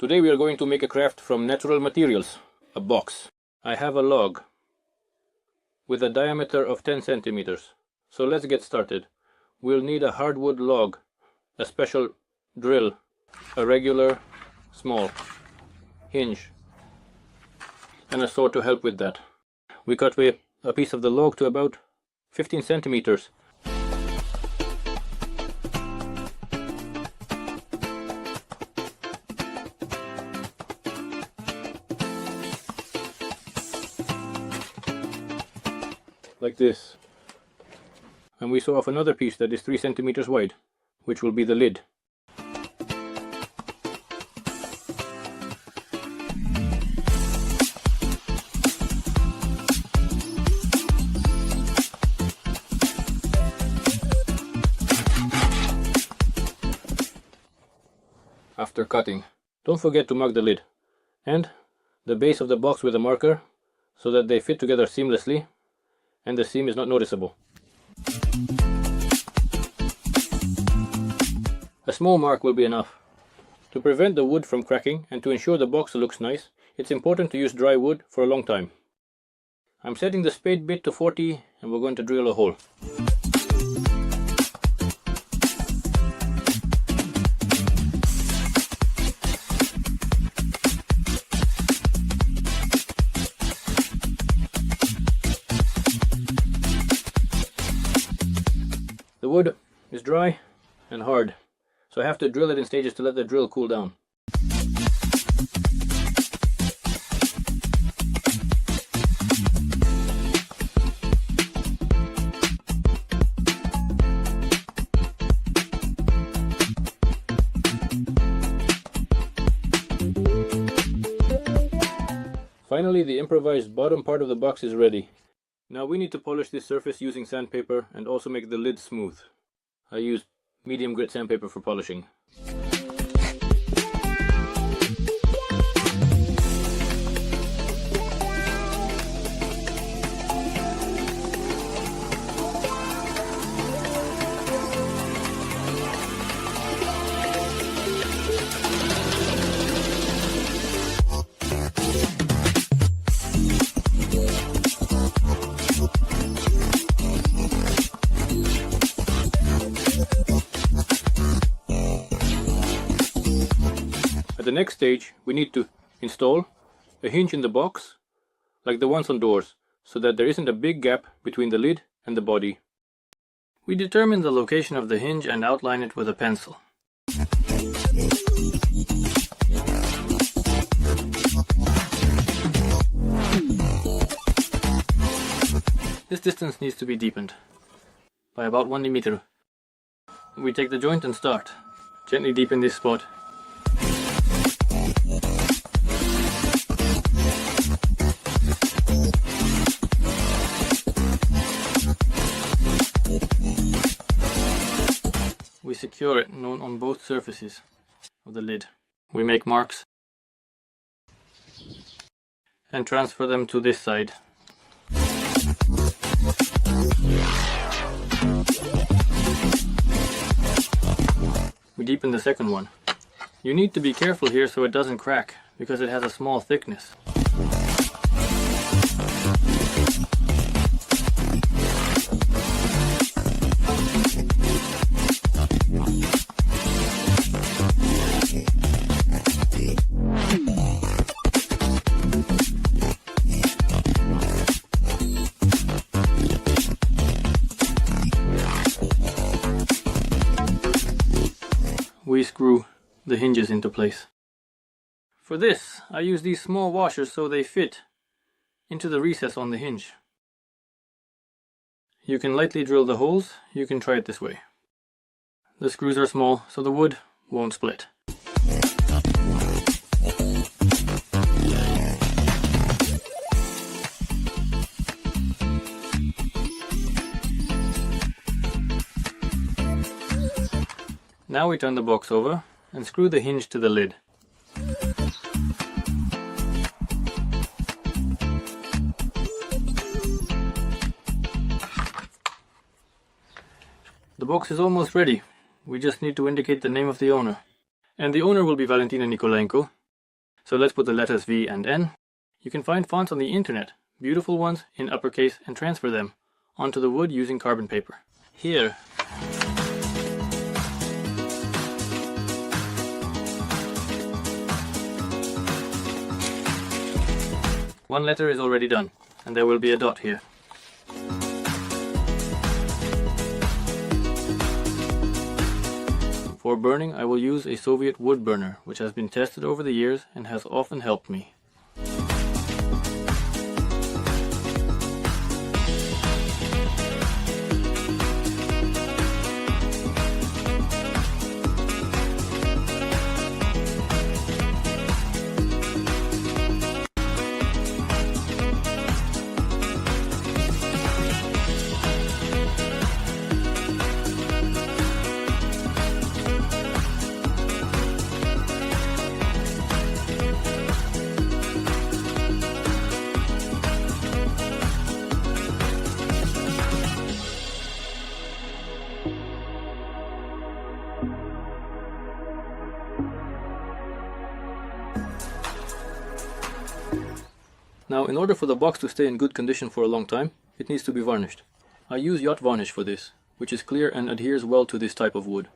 Today we are going to make a craft from natural materials, a box. I have a log with a diameter of 10 centimeters. So let's get started. We'll need a hardwood log, a special drill, a regular small hinge, and a saw to help with that. We cut away a piece of the log to about 15 centimeters. Like this. And we saw off another piece that is 3 centimeters wide, which will be the lid. After cutting, don't forget to mark the lid and the base of the box with a marker so that they fit together seamlessly and the seam is not noticeable. A small mark will be enough. To prevent the wood from cracking and to ensure the box looks nice, it's important to use dry wood for a long time. I'm setting the spade bit to 40 and we're going to drill a hole. The wood is dry and hard, so I have to drill it in stages to let the drill cool down. Finally, the improvised bottom part of the box is ready. Now we need to polish this surface using sandpaper and also make the lid smooth. I use medium grit sandpaper for polishing. At the next stage, we need to install a hinge in the box, like the ones on doors, so that there isn't a big gap between the lid and the body. We determine the location of the hinge and outline it with a pencil. This distance needs to be deepened by about 1 millimeter. We take the joint and start. Gently deepen this spot. We secure it on both surfaces of the lid. We make marks and transfer them to this side. We deepen the second one. You need to be careful here so it doesn't crack, because it has a small thickness. We screw the hinges into place. For this, I use these small washers so they fit into the recess on the hinge. You can lightly drill the holes, you can try it this way. The screws are small, so the wood won't split. Now we turn the box over and screw the hinge to the lid. The box is almost ready. We just need to indicate the name of the owner. And the owner will be Valentina Nikolenko. So let's put the letters V and N. You can find fonts on the internet, beautiful ones in uppercase, and transfer them onto the wood using carbon paper. Here, one letter is already done, and there will be a dot here. For burning, I will use a Soviet wood burner, which has been tested over the years and has often helped me. Now, in order for the box to stay in good condition for a long time, it needs to be varnished. I use yacht varnish for this, which is clear and adheres well to this type of wood.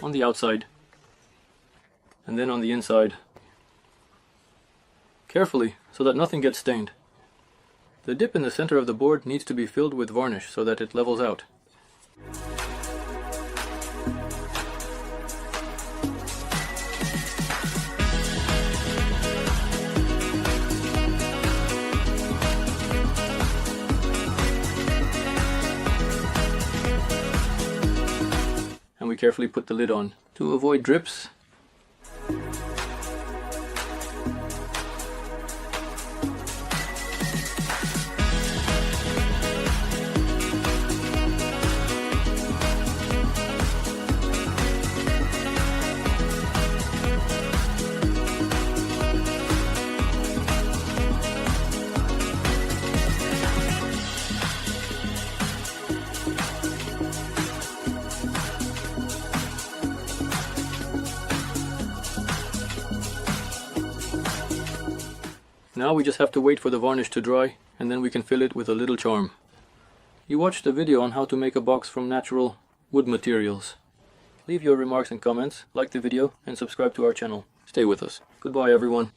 On the outside, and then on the inside, carefully so that nothing gets stained. The dip in the center of the board needs to be filled with varnish so that it levels out. We carefully put the lid on to avoid drips. Now we just have to wait for the varnish to dry, and then we can fill it with a little charm. You watched a video on how to make a box from natural wood materials. Leave your remarks and comments, like the video, and subscribe to our channel. Stay with us. Goodbye everyone.